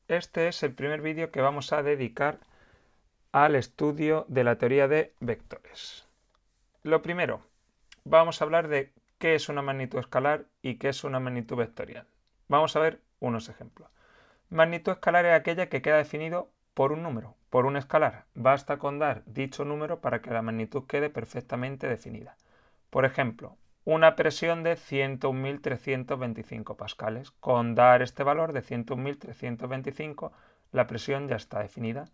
Este es el primer vídeo que vamos a dedicar al estudio de la teoría de vectores. Lo primero, vamos a hablar de qué es una magnitud escalar y qué es una magnitud vectorial. Vamos a ver unos ejemplos. Magnitud escalar es aquella que queda definido por un número, por un escalar. Basta con dar dicho número para que la magnitud quede perfectamente definida. Por ejemplo, una presión de 101.325 pascales. Con dar este valor de 101.325, la presión ya está definida.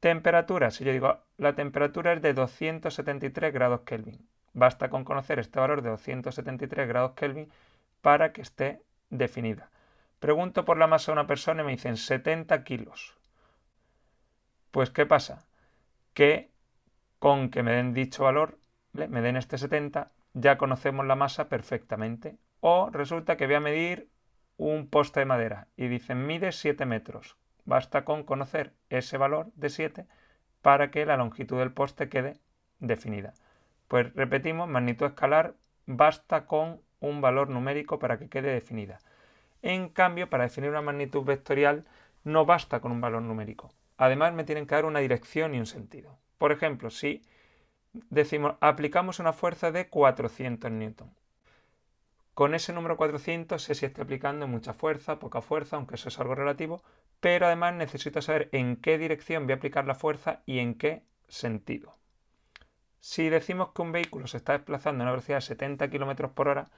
Temperatura, si yo digo la temperatura es de 273 grados Kelvin. Basta con conocer este valor de 273 grados Kelvin para que esté definida. Pregunto por la masa de una persona y me dicen 70 kilos. Pues ¿qué pasa? Que con que me den dicho valor, me den este 70, ya conocemos la masa perfectamente. O resulta que voy a medir un poste de madera y dicen mide 7 metros. Basta con conocer ese valor de 7 para que la longitud del poste quede definida. Pues repetimos, magnitud escalar basta con un valor numérico para que quede definida. En cambio, para definir una magnitud vectorial no basta con un valor numérico. Además, me tienen que dar una dirección y un sentido. Por ejemplo, si decimos aplicamos una fuerza de 400 newton. Con ese número 400 sé si estoy aplicando mucha fuerza, poca fuerza, aunque eso es algo relativo, pero además necesito saber en qué dirección voy a aplicar la fuerza y en qué sentido. Si decimos que un vehículo se está desplazando a una velocidad de 70 km por hora,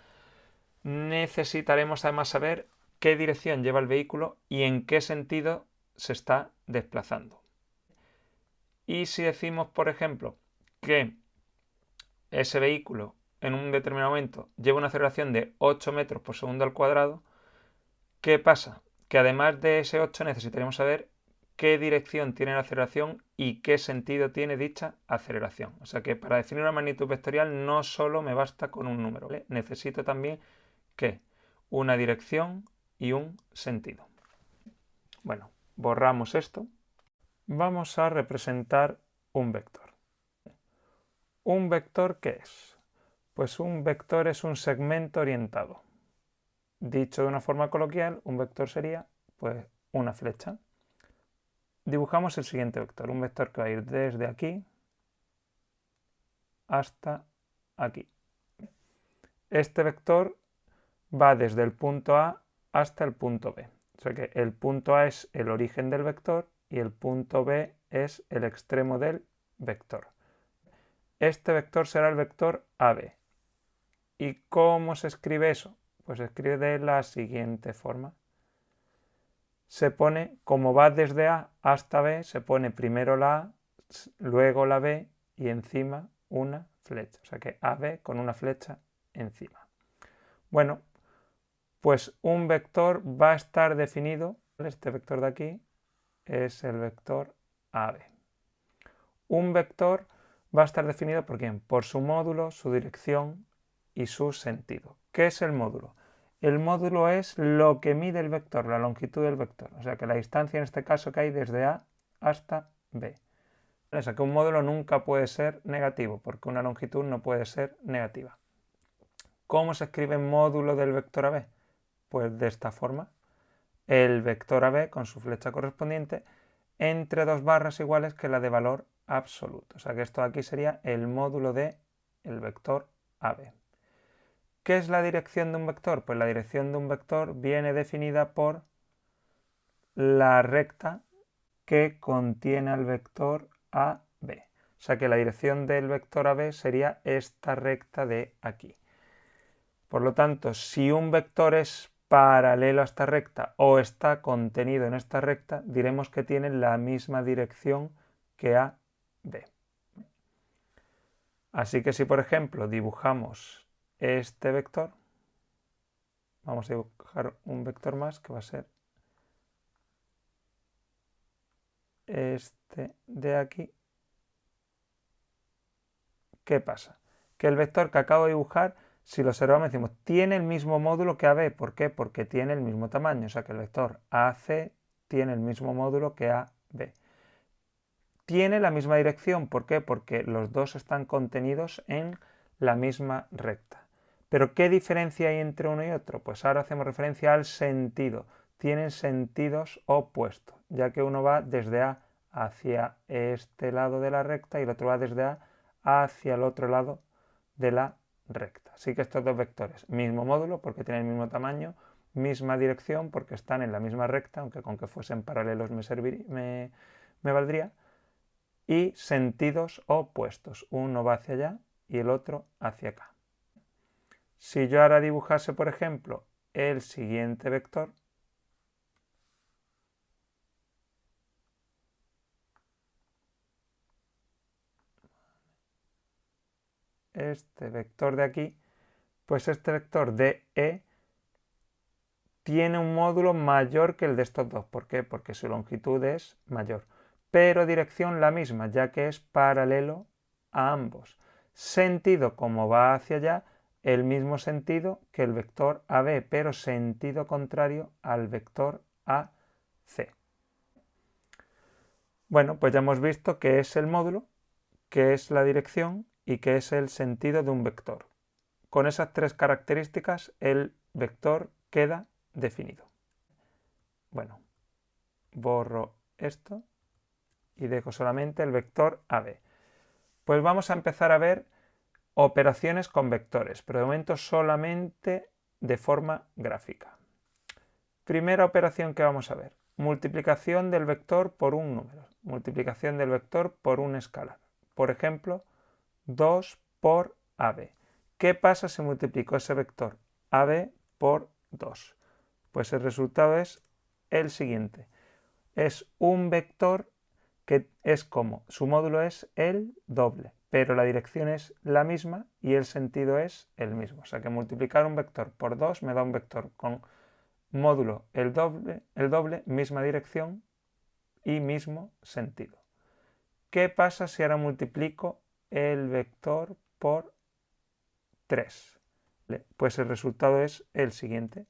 necesitaremos además saber qué dirección lleva el vehículo y en qué sentido se está desplazando. Y si decimos, por ejemplo, que ese vehículo en un determinado momento lleva una aceleración de 8 metros por segundo al cuadrado, ¿qué pasa? Que además de ese 8 necesitaremos saber qué dirección tiene la aceleración y qué sentido tiene dicha aceleración. O sea que para definir una magnitud vectorial no solo me basta con un número, ¿vale? Necesito también que una dirección y un sentido. Bueno, borramos esto. Vamos a representar un vector. ¿Un vector qué es? Pues un vector es un segmento orientado. Dicho de una forma coloquial, un vector sería pues una flecha. Dibujamos el siguiente vector, un vector que va a ir desde aquí hasta aquí. Este vector va desde el punto A hasta el punto B. O sea que el punto A es el origen del vector y el punto B es el extremo del vector. Este vector será el vector AB. ¿Y cómo se escribe eso? Pues se escribe de la siguiente forma. Se pone, como va desde A hasta B, se pone primero la A, luego la B y encima una flecha. O sea que AB con una flecha encima. Bueno, pues un vector va a estar definido, este vector de aquí es el vector AB. Un vector va a estar definido por quién? Por su módulo, su dirección y su sentido. ¿Qué es el módulo? El módulo es lo que mide el vector, la longitud del vector. O sea que la distancia en este caso que hay desde A hasta B. O sea que un módulo nunca puede ser negativo, porque una longitud no puede ser negativa. ¿Cómo se escribe módulo del vector AB? Pues de esta forma. El vector AB con su flecha correspondiente entre dos barras iguales que la de valor absoluto. O sea que esto de aquí sería el módulo de el vector AB. ¿Qué es la dirección de un vector? Pues la dirección de un vector viene definida por la recta que contiene al vector AB. O sea que la dirección del vector AB sería esta recta de aquí. Por lo tanto, si un vector es paralelo a esta recta o está contenido en esta recta, diremos que tiene la misma dirección que AB. Así que si, por ejemplo, dibujamos este vector, vamos a dibujar un vector más que va a ser este de aquí. ¿Qué pasa? Que el vector que acabo de dibujar, si lo observamos, decimos, tiene el mismo módulo que AB. ¿Por qué? Porque tiene el mismo tamaño. O sea que el vector AC tiene el mismo módulo que AB. Tiene la misma dirección. ¿Por qué? Porque los dos están contenidos en la misma recta. ¿Pero qué diferencia hay entre uno y otro? Pues ahora hacemos referencia al sentido. tienen sentidos opuestos, ya que uno va desde A hacia este lado de la recta y el otro va desde A hacia el otro lado de la recta. Así que estos dos vectores, mismo módulo porque tienen el mismo tamaño, misma dirección porque están en la misma recta, aunque con que fuesen paralelos me valdría, y sentidos opuestos. Uno va hacia allá y el otro hacia acá. Si yo ahora dibujase, por ejemplo, el siguiente vector, este vector de aquí, pues este vector DE tiene un módulo mayor que el de estos dos. ¿Por qué? Porque su longitud es mayor, pero dirección la misma, ya que es paralelo a ambos. Sentido, como va hacia allá, el mismo sentido que el vector AB, pero sentido contrario al vector AC. Bueno, pues ya hemos visto qué es el módulo, qué es la dirección y qué es el sentido de un vector. Con esas tres características el vector queda definido. Bueno, borro esto y dejo solamente el vector AB. Pues vamos a empezar a ver operaciones con vectores, pero de momento solamente de forma gráfica. Primera operación que vamos a ver, multiplicación del vector por un número, multiplicación del vector por un escalar. Por ejemplo, 2 por AB. ¿Qué pasa si multiplico ese vector AB por 2? Pues el resultado es el siguiente. Es un vector que es como, su módulo es el doble, pero la dirección es la misma y el sentido es el mismo. O sea que multiplicar un vector por 2 me da un vector con módulo el doble, misma dirección y mismo sentido. ¿Qué pasa si ahora multiplico el vector por 3? Pues el resultado es el siguiente.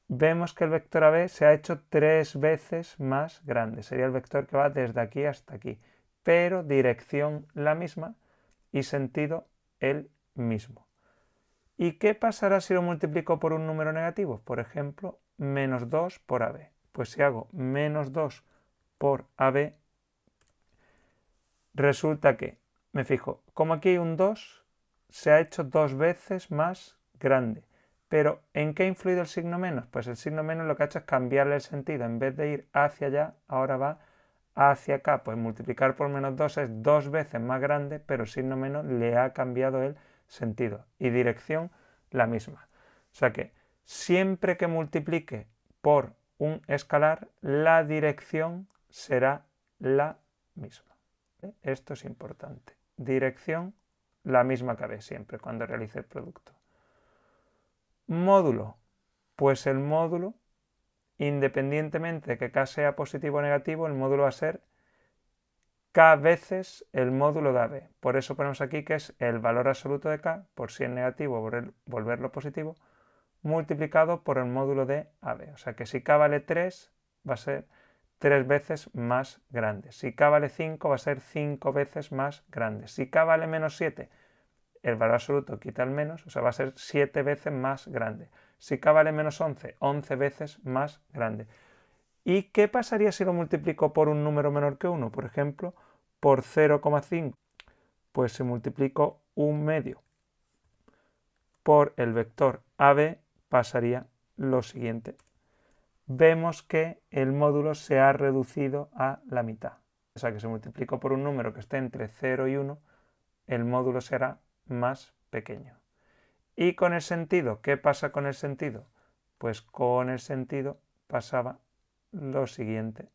Vemos que el vector AB se ha hecho 3 veces más grande. Sería el vector que va desde aquí hasta aquí, pero dirección la misma y sentido el mismo. ¿Y qué pasará si lo multiplico por un número negativo? Por ejemplo, menos 2 por AB. Pues si hago menos 2 por AB, resulta que, me fijo, como aquí hay un 2, se ha hecho 2 veces más grande. Pero, ¿en qué ha influido el signo menos? Pues el signo menos lo que ha hecho es cambiarle el sentido. En vez de ir hacia allá, ahora va hacia acá. Pues multiplicar por menos 2 es 2 veces más grande, pero el signo menos le ha cambiado el sentido. Y dirección la misma. O sea que siempre que multiplique por un escalar, la dirección será la misma. Esto es importante. Dirección la misma que AB siempre cuando realice el producto. Módulo. Pues el módulo, independientemente de que K sea positivo o negativo, el módulo va a ser K veces el módulo de AB. Por eso ponemos aquí que es el valor absoluto de K, por si es negativo volverlo positivo, multiplicado por el módulo de AB. O sea que si K vale 3, va a ser 3 veces más grande. Si K vale 5, va a ser 5 veces más grande. Si K vale menos 7, el valor absoluto quita el menos, o sea, va a ser 7 veces más grande. Si K vale menos 11, 11 veces más grande. ¿Y qué pasaría si lo multiplico por un número menor que 1? Por ejemplo, por 0,5. Pues si multiplico un medio por el vector AB, pasaría lo siguiente. Vemos que el módulo se ha reducido a la mitad. O sea que si multiplico por un número que esté entre 0 y 1, el módulo será más pequeño. ¿Y con el sentido? ¿Qué pasa con el sentido? Pues con el sentido pasaba lo siguiente.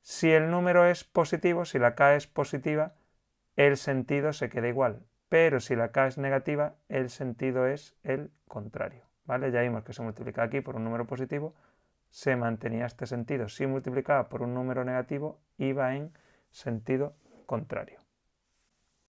Si el número es positivo, si la K es positiva, el sentido se queda igual. Pero si la K es negativa, el sentido es el contrario. ¿Vale? Ya vimos que se multiplica aquí por un número positivo, se mantenía este sentido. Si multiplicaba por un número negativo, iba en sentido contrario.